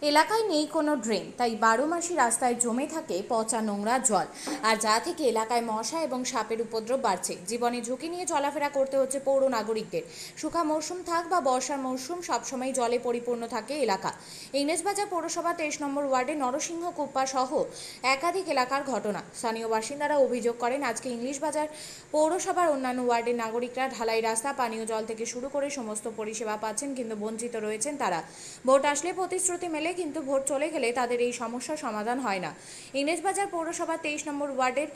এলাকায় নেই কোনো ড্রেন, তাই 12 মাসই রাস্তায় জমে থাকে পচা নোংরা জল। আর যা থেকে এলাকায় মশা এবং সাপের উপদ্রব বাড়ছে। জীবনে ঝুঁকি নিয়ে চলাফেরা করতে হচ্ছে পৌর নাগরিকদের। শুকা মৌসুম থাক বা বর্ষার মৌসুম, সবসময় জলে পরিপূর্ণ থাকে এলাকা। ইংরেজবাজার পৌরসভা 23 নম্বর ওয়ার্ডে নরসিংহ কুপ্পা সহ একাধিক এলাকার ঘটনা। স্থানীয় বাসিন্দারা অভিযোগ করেন, আজকে ইংলিশবাজার পৌরসভার অন্যান্য ওয়ার্ডের নাগরিকরা ঢালাই রাস্তা, পানীয় জল থেকে শুরু করে সমস্ত পরিষেবা পাচ্ছেন, কিন্তু বঞ্চিত রয়েছেন তারা। ভোট আসলে প্রতিশ্রুতি মেলে, কিন্তু ভোট চলে গেলে তাদের এই সমস্যার সমাধান হয় না। ইংরেজবাজার পৌরসভা 23 নম্বর ওয়ার্ডের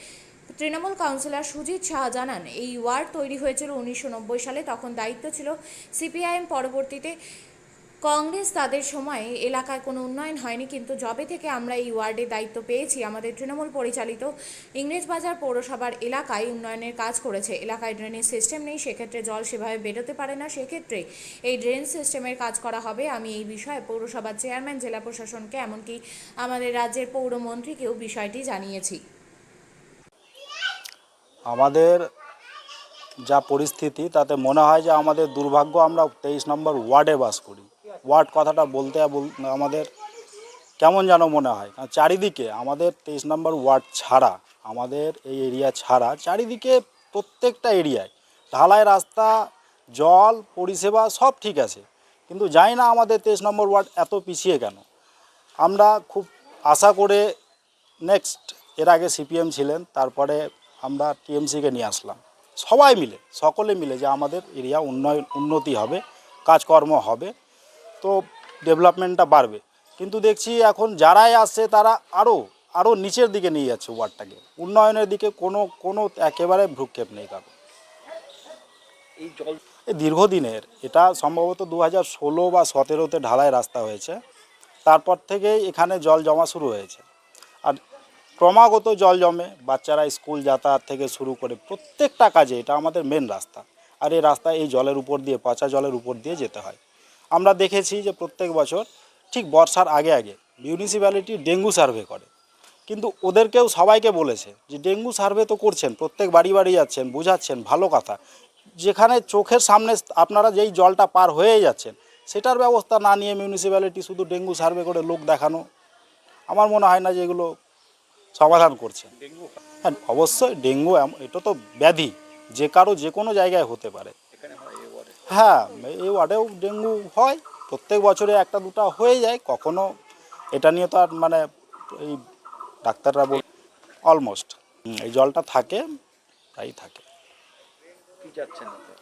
তৃণমূল কাউন্সিলর সুজিত শাহ জানান, এই ওয়ার্ড তৈরি হয়েছিল 1990 সালে। তখন দায়িত্ব ছিল সিপিআইএম। পরবর্তীতে কংগ্রেস, তাদের সময়ে এলাকায় কোনো উন্নয়ন হয়নি, কিন্তু যবে থেকে আমরা এই ওয়ার্ডের দায়িত্ব পেয়েছি, আমাদের তৃণমূল পরিচালিত ইংরেজবাজার পৌরসভার এলাকায় উন্নয়নের কাজ করেছে। এলাকায় ড্রেনেজ সিস্টেম নেই, সেক্ষেত্রে জল সেভাবে বেরোতে পারে না, সেক্ষেত্রে এই ড্রেন সিস্টেমের কাজ করা হবে। আমি এই বিষয়ে পৌরসভার চেয়ারম্যান, জেলা প্রশাসনকে, এমনকি আমাদের রাজ্যের পৌরমন্ত্রীকেও বিষয়টি জানিয়েছি। আমাদের যা পরিস্থিতি তাতে মনে হয় যে আমাদের দুর্ভাগ্য, আমরা 23 নম্বর ওয়ার্ডে বাস করি। ওয়ার্ড কথাটা বলতে আমাদের কেমন যেন মনে হয়, কারণ চারিদিকে আমাদের 23 নম্বর ওয়ার্ড ছাড়া, আমাদের এই এরিয়া ছাড়া চারিদিকে প্রত্যেকটা এরিয়ায় ঢালাই রাস্তা, জল পরিষেবা সব ঠিক আছে, কিন্তু জানি না আমাদের 23 নম্বর ওয়ার্ড এত পিছিয়ে কেন। আমরা খুব আশা করে নেক্সট, এর আগে সিপিএম ছিলেন, তারপরে আমরা টিএমসিকে নিয়ে আসলাম, সবাই মিলে সকলে মিলে যে আমাদের এরিয়া উন্নতি হবে, কাজকর্ম হবে, তো ডেভেলপমেন্টটা বাড়বে। কিন্তু দেখছি এখন যারাই আসছে তারা আরও নিচের দিকে নিয়ে যাচ্ছে ওয়ার্ডটাকে, উন্নয়নের দিকে কোনো একেবারে ভ্রুক্ষেপ নেই কারণ। এই জল এই দীর্ঘদিনের, এটা সম্ভবত 2016 বা 17-তে ঢালাই রাস্তা হয়েছে, তারপর থেকেই এখানে জল জমা শুরু হয়েছে। আর ক্রমাগত জল জমে, বাচ্চারা স্কুল যাতায়াত থেকে শুরু করে প্রত্যেকটা কাজে এটা আমাদের মেন রাস্তা। আর এই রাস্তায় এই জলের উপর দিয়ে, পচা জলের উপর দিয়ে যেতে হয়। আমরা দেখেছি যে প্রত্যেক বছর ঠিক বর্ষার আগে আগে মিউনিসিপ্যালিটি ডেঙ্গু সার্ভে করে, কিন্তু ওদেরকেও সবাইকে বলেছে যে ডেঙ্গু সার্ভে তো করছেন, প্রত্যেক বাড়ি বাড়ি যাচ্ছেন, বোঝাচ্ছেন, ভালো কথা, যেখানে চোখের সামনে আপনারা যেই জলটা পার হয়ে যাচ্ছেন সেটার ব্যবস্থা না নিয়ে মিউনিসিপ্যালিটি শুধু ডেঙ্গু সার্ভে করে লোক দেখানো, আমার মনে হয় না যে এগুলো সমাধান করছে। ডেঙ্গু হ্যাঁ, অবশ্যই ডেঙ্গু এটা তো ব্যাধি, যে কারো যে কোনো জায়গায় হতে পারে। এখানে হয় এই ওয়ার্ডে। হ্যাঁ, এই ওয়ার্ডেও ডেঙ্গু হয়, প্রত্যেক বছরে একটা দুটা হয়ে যায়, কখনো এটা নিয়ে তো আর মানে এই ডাক্তাররা বল অলমোস্ট এই জলটা থাকে, তাই থাকে। কি যাচ্ছেন আপনারা?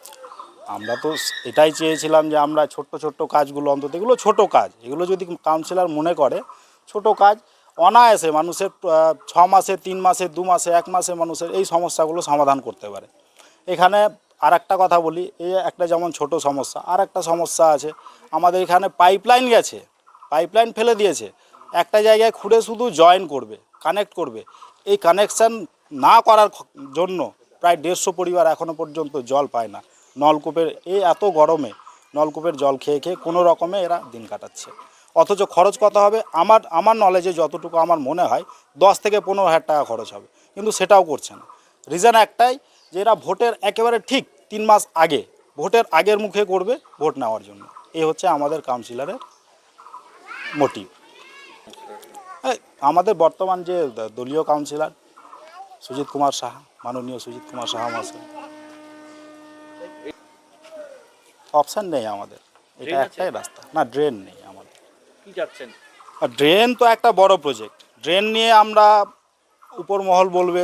আমরা তো এটাই চেয়েছিলাম যে আমরা ছোট্ট ছোট্ট কাজগুলো, অন্তত এগুলো ছোট কাজ, এগুলো যদি কাউন্সিলর মনে করে ছোট কাজ, অনায়াসে মানুষের 6 মাসে, 3 মাসে, 2 মাসে, 1 মাসে মানুষের এই সমস্যাগুলো সমাধান করতে পারে। এখানে আর একটা কথা বলি, এই একটা যেমন ছোট সমস্যা, আর একটা সমস্যা আছে, আমাদের এখানে পাইপলাইন গেছে, পাইপলাইন ফেলে দিয়েছে, একটা জায়গায় খুঁড়ে শুধু জয়েন করবে, কানেক্ট করবে। এই কানেকশান না করার জন্য প্রায় 150 পরিবার এখনও পর্যন্ত জল পায় না। নলকূপের এই এত গরমে নলকূপের জল খেয়ে খেয়ে কোনো রকমে এরা দিন কাটাচ্ছে, অথচ খরচ কত হবে, আমার নলেজে যতটুকু আমার মনে হয় 10 থেকে 15 হাজার টাকা খরচ হবে, কিন্তু সেটাও করছে না। রিজন একটাই, যে এরা ভোটের একেবারে ঠিক 3 মাস আগে, ভোটের আগের মুখে করবে ভোট নেওয়ার জন্য। এই হচ্ছে আমাদের কাউন্সিলরের মোটিভ। আমাদের বর্তমান যে দলীয় কাউন্সিলর সুজিত কুমার সাহা, মাননীয় সুজিত কুমার সাহা মহাশয়। অপশান নেই আমাদের, এটা ড্রেন আছে? একটাই রাস্তা, না ড্রেন নেই আমাদের। কি যাচ্ছেন? আর ড্রেন তো একটা বড় প্রজেক্ট, ড্রেন নিয়ে আমরা উপর মহল বলবে,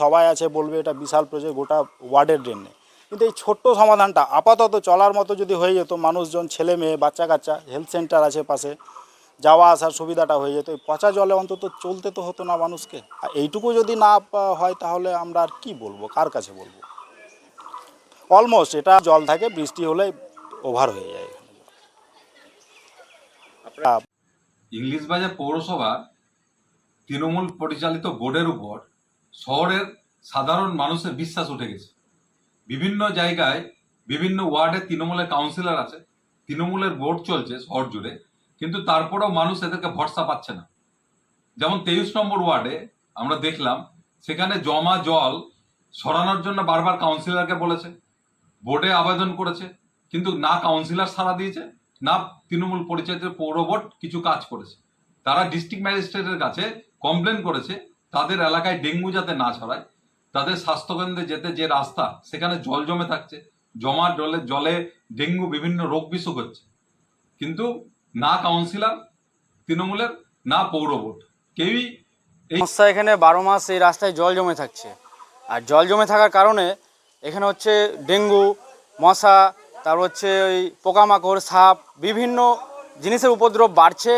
সবাই আছে বলবে এটা বিশাল প্রজেক্ট, গোটা ওয়ার্ডের ড্রেন নেই, কিন্তু এই ছোট্ট সমাধানটা আপাতত চলার মতো যদি হয়ে যেত, মানুষজন, ছেলে মেয়ে, বাচ্চা কাচ্চা, হেলথ সেন্টার আছে পাশে, যাওয়া আসার সুবিধাটা হয়ে যেত, এই পচা জলে অন্তত চলতে তো হতো না মানুষকে। আর এইটুকু যদি না হয় তাহলে আমরা আর কি বলবো, কার কাছে বলবো। অলমোস্ট এটা জল থাকে, বৃষ্টি হলে ওভার হয়ে যায় এখানে। আপনারা ইংলিশবাজার পৌরসভা তৃণমূল পরিচালিত বোর্ডের উপর শহরের সাধারণ মানুষের বিশ্বাস উঠে গেছে। বিভিন্ন জায়গায় বিভিন্ন ওয়ার্ডে তৃণমূলের কাউন্সিলর আছে, তৃণমূলের বোর্ড চলছে শহর জুড়ে, কিন্তু তারপরেও মানুষ এদেরকে ভরসা পাচ্ছে না। যেমন 23 নম্বর ওয়ার্ডে আমরা দেখলাম, সেখানে জমা জল সরানোর জন্য বারবার কাউন্সিলরকে বলেছে, বোর্ডে আবেদন করেছে, কিন্তু না কাউন্সিলর সাড়া দিয়েছে, না তৃণমূল পরিচালিত পৌর বোর্ড কিছু কাজ করেছে। তারা ডিস্ট্রিক্ট ম্যাজিস্ট্রেটের কাছে কমপ্লেন করেছে তাদের এলাকায় ডেঙ্গু যাতে না ছড়ায়, তাদের স্বাস্থ্যকেন্দ্রে যেতে যে রাস্তা সেখানে জল জমে থাকছে, জমা জলে ডেঙ্গু বিভিন্ন রোগ বিসুখ হচ্ছে, কিন্তু না কাউন্সিলর তৃণমূলের না পৌর বোর্ড কেউই সমস্যা। এখানে 12 মাস এই রাস্তায় জল জমে থাকছে, আর জল জমে থাকার কারণে এখানে হচ্ছে ডেঙ্গু, মশা, তারপর হচ্ছে ওই পোকামাকড়, সাপ, বিভিন্ন জিনিসের উপদ্রব বাড়ছে,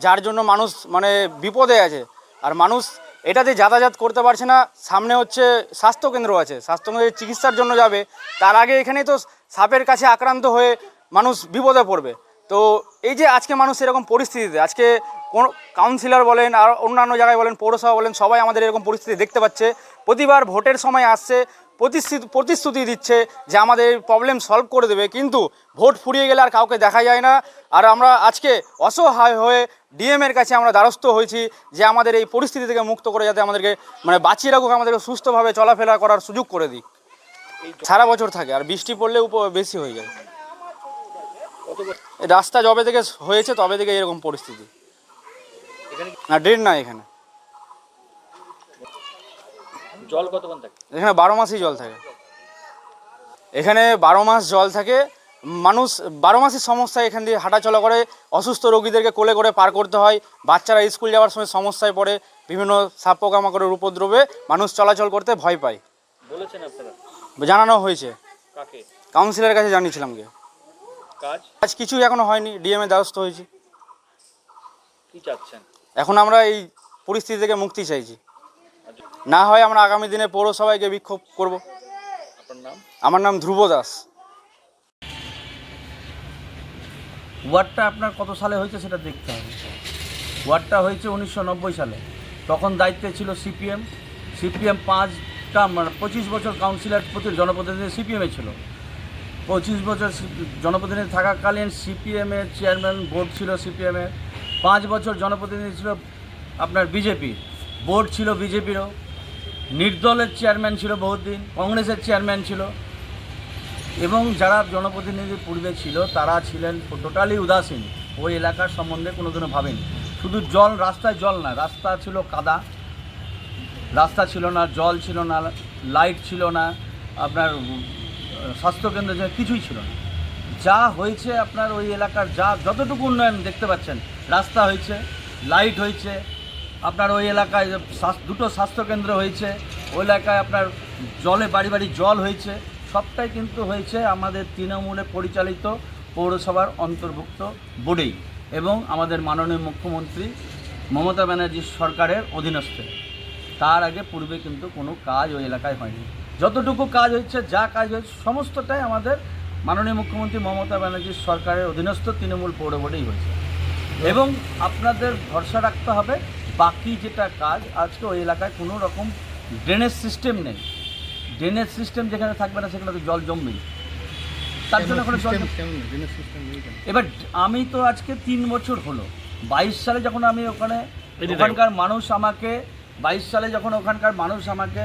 যার জন্য মানুষ মানে বিপদে আছে। আর মানুষ এটাতে যাতায়াত করতে পারছে না। সামনে হচ্ছে স্বাস্থ্যকেন্দ্র আছে, স্বাস্থ্যকেন্দ্রে চিকিৎসার জন্য যাবে, তার আগে এখানেই তো সাপের কাছে আক্রান্ত হয়ে মানুষ বিপদে পড়বে। তো এই যে আজকে মানুষ এরকম পরিস্থিতিতে, আজকে কোনো কাউন্সিলর বলেন আর অন্যান্য জায়গায় বলেন, পৌরসভা বলেন, সবাই আমাদের এরকম পরিস্থিতি দেখতে পাচ্ছে। প্রতিবার ভোটের সময় আসছে, প্রতিশ্রুতি দিচ্ছে যে আমাদের প্রবলেম সলভ করে দেবে, কিন্তু ভোট ফুরিয়ে গেলে আর কাউকে দেখা যায় না। আর আমরা আজকে অসহায় হয়ে ডিএমের কাছে আমরা দ্বারস্থ হয়েছি যে আমাদের এই পরিস্থিতি থেকে মুক্ত করে যাতে আমাদেরকে মানে বাঁচিয়ে রাখুক, আমাদেরকে সুস্থভাবে চলাফেরা করার সুযোগ করে দিক। সারা বছর থাকে, আর বৃষ্টি পড়লে বেশি হয়ে যায়। এই রাস্তা যবে থেকে হয়েছে তবে থেকে এরকম পরিস্থিতি। না ড্রেন না এখানে, জল কতক্ষণ থাকে? এখানে 12 মাসই জল থাকে। এখানে 12 মাস জল থাকে। মানুষ 12 মাসের সমস্যা, এখান দিয়ে হাঁটাচলা করে, অসুস্থ রোগীদেরকে কোলে করে পার করতে হয়, বাচ্চারা স্কুল যাওয়ার সময় সমস্যায় পড়ে, বিভিন্ন সাপ পোকামাকড়ের উপদ্রবে মানুষ চলাচল করতে ভয় পায়। বলেছেন আপনারা? জানানো হয়েছে, কাকে? কাউন্সিলরের কাছে জানিয়েছিলাম। কাজ আজ কিছুই এখনো হয়নি, ডিএমের দ্বারস্থ হয়েছি। কি চাচ্ছেন? এখন আমরা এই পরিস্থিতি থেকে মুক্তি চাইছি, না হয় আমরা আগামী দিনে পৌরসভায় গিয়ে বিক্ষোভ করব। আপনার নাম? আমার নাম ধ্রুব দাস। ওয়ার্ডটা আপনার কত সালে হয়েছে সেটা দেখতে হবে। ওয়ার্ডটা হয়েছে 1990 সালে, তখন দায়িত্বে ছিল সিপিএম। 5টা 25 বছর কাউন্সিলর জনপ্রতিনিধি সিপিএমে ছিল। 25 বছর জনপ্রতিনিধি থাকাকালীন সিপিএমের চেয়ারম্যান বোর্ড ছিল সিপিএমের। 5 বছর জনপ্রতিনিধি ছিল আপনার বিজেপি, বোর্ড ছিল বিজেপিরও। নির্দলের চেয়ারম্যান ছিল বহুদিন, কংগ্রেসের চেয়ারম্যান ছিল, এবং যারা জনপ্রতিনিধি পূর্বে ছিল তারা ছিলেন টোটালি উদাসীন, ওই এলাকার সম্বন্ধে কোনোদিনও ভাবেনি। শুধু জল, রাস্তায় জল না, রাস্তা ছিল কাদা, রাস্তা ছিল না, জল ছিল না, লাইট ছিল না, আপনার স্বাস্থ্যকেন্দ্র কিছুই ছিল না। যা হয়েছে আপনার ওই এলাকার যতটুকু উন্নয়ন দেখতে পাচ্ছেন, রাস্তা হয়েছে, লাইট হয়েছে, আপনার ওই এলাকায় 2টো স্বাস্থ্যকেন্দ্র হয়েছে, ওই এলাকায় আপনার জলে বাড়ি বাড়ি জল হয়েছে, সবটাই কিন্তু হয়েছে আমাদের তৃণমূলে পরিচালিত পৌরসভার অন্তর্ভুক্ত বোর্ডেই এবং আমাদের মাননীয় মুখ্যমন্ত্রী মমতা ব্যানার্জির সরকারের অধীনস্থে। তার আগে পূর্বে কিন্তু কোনো কাজ ওই এলাকায় হয়নি। যতটুকু কাজ হচ্ছে, যা কাজ হয়েছে, সমস্তটাই আমাদের মাননীয় মুখ্যমন্ত্রী মমতা ব্যানার্জির সরকারের অধীনস্থ তৃণমূল পৌর বোর্ডেই হয়েছে। এবং আপনাদের ভরসা রাখতে হবে, বাকি যেটা কাজ আজকে ওই এলাকায় কোনো রকম ড্রেনেজ সিস্টেম নেই। ড্রেনেজ সিস্টেম যেখানে থাকবে না সেখানে তো জল জমবেই, তার জন্য কোনো জল। এবার আমি তো আজকে 3 বছর হলো, 22 সালে যখন আমি ওখানকার মানুষ আমাকে 22 সালে যখন ওখানকার মানুষ আমাকে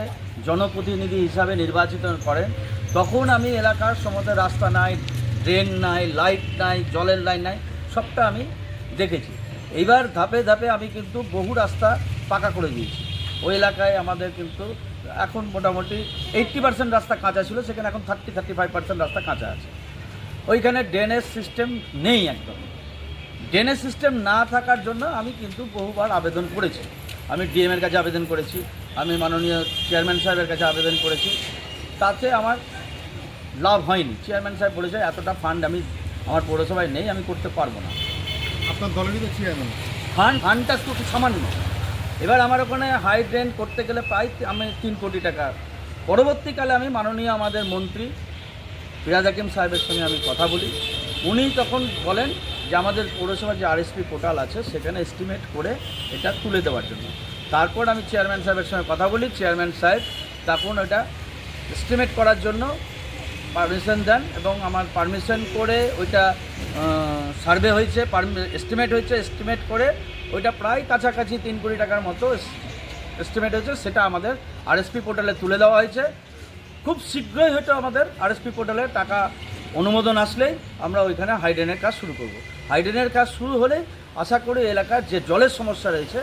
জনপ্রতিনিধি হিসাবে নির্বাচিত করেন, তখন আমি এলাকার সমস্ত রাস্তা নাই, ড্রেন নাই, লাইট নাই, জলের লাইন নাই, সবটা আমি দেখেছি। এইবার ধাপে ধাপে আমি কিন্তু বহু রাস্তা পাকা করে দিয়েছি। ওই এলাকায় আমাদের কিন্তু এখন মোটামুটি 80% রাস্তা কাঁচা ছিল, সেখানে এখন 30-35% রাস্তা কাঁচা আছে। ওইখানে ড্রেনেজ সিস্টেম নেই একদম। ড্রেনেজ সিস্টেম না থাকার জন্য আমি কিন্তু বহুবার আবেদন করেছি। আমি ডিএমের কাছে আবেদন করেছি, আমি মাননীয় চেয়ারম্যান সাহেবের কাছে আবেদন করেছি, তাতে আমার লাভ হয়নি। চেয়ারম্যান সাহেব বলেছে এতটা ফান্ড আমার পৌরসভায় নেই, আমি করতে পারবো না। আপনার দলেরই তো চেয়ারম্যান। ফান্ডটা খুব সামান্য। এবার আমার ওখানে হাই ড্রেন করতে গেলে প্রায় আমি 3 কোটি টাকা। পরবর্তীকালে আমি মাননীয় আমাদের মন্ত্রী ফিরাদ হাকিম সাহেবের সঙ্গে আমি কথা বলি, উনি তখন বলেন যে আমাদের পৌরসভার যে আরএসপি পোর্টাল আছে সেখানে এস্টিমেট করে এটা তুলে দেওয়ার জন্য। তারপর আমি চেয়ারম্যান সাহেবের সঙ্গে কথা বলি, চেয়ারম্যান সাহেব তখন ওটা এস্টিমেট করার জন্য পারমিশন দেন, এবং আমার পারমিশন করে ওইটা সার্ভে হয়েছে, এস্টিমেট হয়েছে, এস্টিমেট করে ওইটা প্রায় কাছাকাছি 3 কোটি টাকার মতো এস্টিমেট হয়েছে। সেটা আমাদের আরএসপি পোর্টালে তুলে দেওয়া হয়েছে। খুব শীঘ্রই হয়তো আমাদের আরএসপি পোর্টালে টাকা অনুমোদন আসলে আমরা ওইখানে হাইড্রেনের কাজ শুরু করব। হাইড্রেনের কাজ শুরু হলে আশা করি এলাকার যে জলের সমস্যা রয়েছে,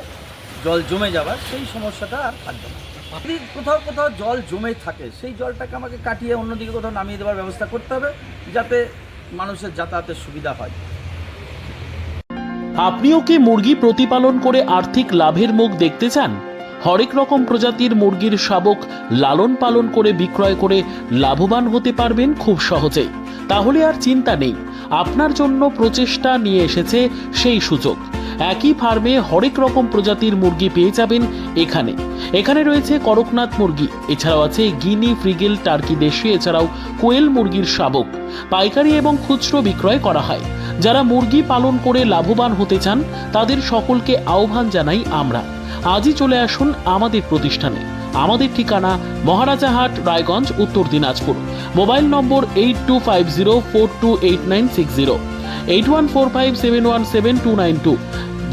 জল জমে যাওয়ার, সেই সমস্যাটা আর থাকবে না। যদি কোথাও কোথাও জল জমে থাকে, সেই জলটাকে আমাকে কাটিয়ে অন্যদিকে কোথাও নামিয়ে দেওয়ার ব্যবস্থা করতে হবে, যাতে মানুষের যাতায়াতের সুবিধা হয়। আপনিও কি মুরগি প্রতিপালন করে আর্থিক লাভের মুখ দেখতে চান? হরেক রকম প্রজাতির মুরগির শাবক লালন পালন করে বিক্রয় করে লাভবান হতে পারবেন খুব সহজেই। তাহলে আর চিন্তা নেই, আপনার জন্য প্রচেষ্টা নিয়ে এসেছে সেই সুযোগ। একই ফার্মে হরেক রকম প্রজাতির মুরগি পেয়ে যাবেন এখানে। এখানে রয়েছে করকনাথ মুরগি, এছাড়াও আছে গিনি, ফ্রিগেল, টার্কি দেশি, এছাড়াও কোয়েল মুরগির শাবক। পাইকারি এবং খুচরো বিক্রয় করা হয়। যারা মুরগি পালন করে লাভবান হতে চান তাদের সকলকে আহ্বান জানাই আমরা। আজই চলে আসুন আমাদের প্রতিষ্ঠানে। আমাদের ঠিকানা মহারাজাহাট, রায়গঞ্জ, উত্তর দিনাজপুর। মোবাইল নম্বর 8250428960, 8145717292,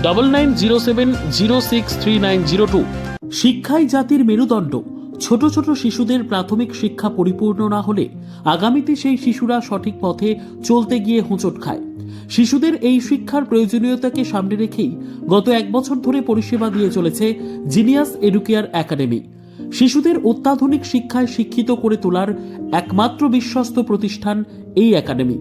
9907063902। শিক্ষাই জাতির মেরুদণ্ড। ছোট ছোট শিশুদের প্রাথমিক শিক্ষা পরিপূর্ণ না হলে আগামীতে সেই শিশুরা সঠিক পথে চলতে গিয়ে হোঁচট খায়। শিশুদের এই শিক্ষার প্রয়োজনীয়তাকে সামনে রেখেই গত 1 বছর ধরে পরিষেবা দিয়ে চলেছে জিনিয়াস এডুকেয়ার একাডেমি। শিশুদের অত্যাধুনিক শিক্ষায় শিক্ষিত করে তোলার একমাত্র বিশ্বস্ত প্রতিষ্ঠান এই একাডেমি।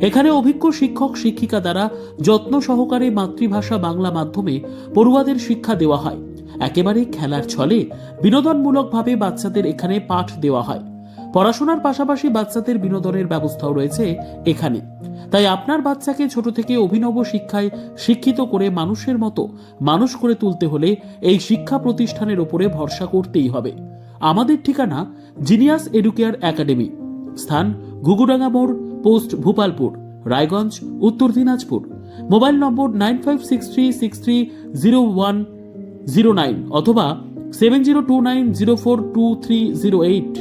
এখানে অভিজ্ঞ শিক্ষক শিক্ষিকা দ্বারা যত্ন সহকারে মাতৃভাষা বাংলা মাধ্যমে পড়ুয়াদের শিক্ষা দেওয়া হয়। একেবারে খেলার ছলে বিনোদনমূলকভাবে বাচ্চাদের এখানে পাঠ দেওয়া হয়। পড়াশোনার পাশাপাশি বাচ্চাদের বিনোদনের ব্যবস্থাও রয়েছে এখানে। তাই আপনার বাচ্চাকে ছোট থেকে অভিনব শিক্ষায় শিক্ষিত করে মানুষের মতো মানুষ করে তুলতে হলে এই শিক্ষা প্রতিষ্ঠানের উপরে ভরসা করতেই হবে। আমাদের ঠিকানা জিনিয়াস এডুকেয়ার একাডেমি, স্থান ঘুঘুডাঙ্গা মোড়, পোস্ট ভূপালপুর, রায়গঞ্জ, উত্তর দিনাজপুর। মোবাইল নম্বর 9563630109 অথবা 7029042308।